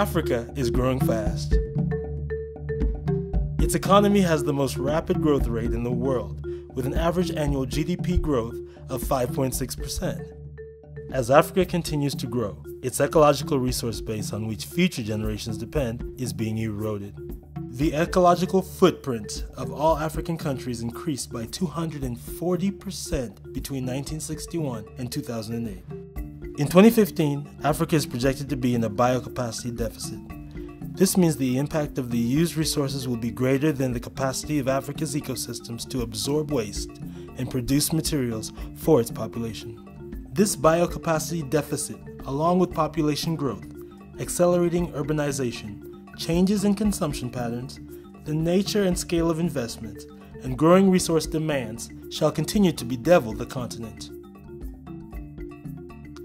Africa is growing fast. Its economy has the most rapid growth rate in the world, with an average annual GDP growth of 5.6%. As Africa continues to grow, its ecological resource base on which future generations depend is being eroded. The ecological footprint of all African countries increased by 240% between 1961 and 2008. In 2015, Africa is projected to be in a biocapacity deficit. This means the impact of the used resources will be greater than the capacity of Africa's ecosystems to absorb waste and produce materials for its population. This biocapacity deficit, along with population growth, accelerating urbanization, changes in consumption patterns, the nature and scale of investment, and growing resource demands shall continue to bedevil the continent.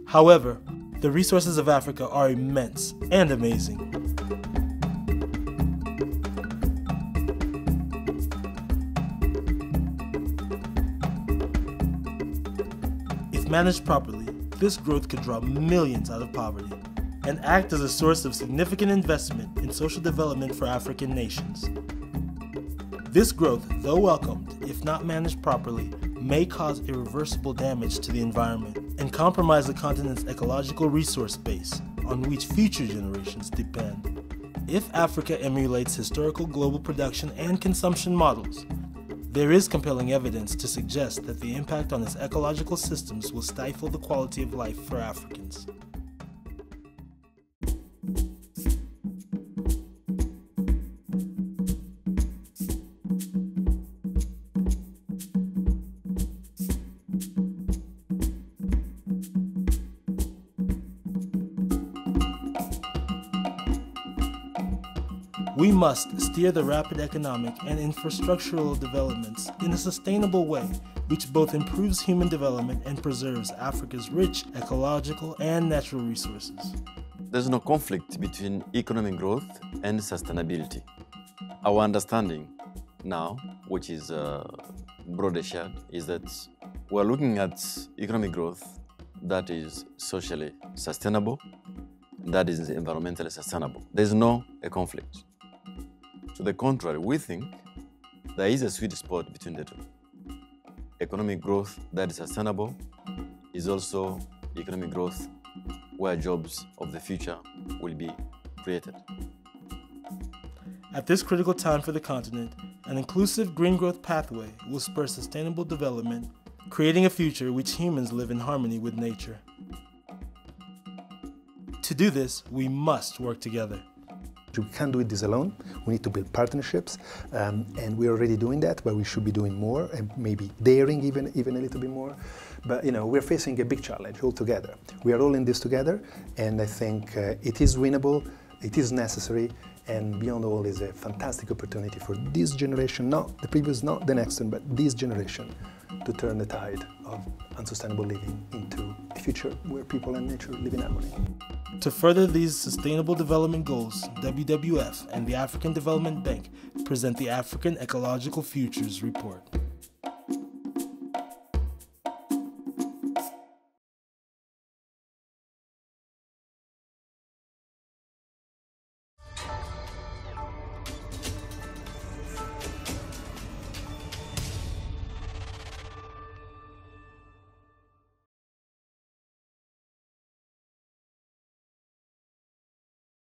However, the resources of Africa are immense and amazing. If managed properly, this growth could draw millions out of poverty and act as a source of significant investment in social development for African nations. This growth, though welcomed, if not managed properly, may cause irreversible damage to the environment and compromise the continent's ecological resource base on which future generations depend. If Africa emulates historical global production and consumption models, there is compelling evidence to suggest that the impact on its ecological systems will stifle the quality of life for Africans. We must steer the rapid economic and infrastructural developments in a sustainable way which both improves human development and preserves Africa's rich ecological and natural resources. There's no conflict between economic growth and sustainability. Our understanding now, which is broadly shared, is that we're looking at economic growth that is socially sustainable, that is environmentally sustainable. There's no conflict. To the contrary, we think there is a sweet spot between the two. Economic growth that is sustainable is also economic growth where jobs of the future will be created. At this critical time for the continent, an inclusive green growth pathway will spur sustainable development, creating a future which humans live in harmony with nature. To do this, we must work together. We can't do this alone. We need to build partnerships, and we're already doing that, but we should be doing more and maybe daring even a little bit more. But we're facing a big challenge all together. We are all in this together, and I think it is winnable, it is necessary, and beyond all is a fantastic opportunity for this generation, not the previous, not the next one, but this generation, to turn the tide of unsustainable living into a future where people and nature live in harmony. To further these sustainable development goals, WWF and the African Development Bank present the African Ecological Futures Report.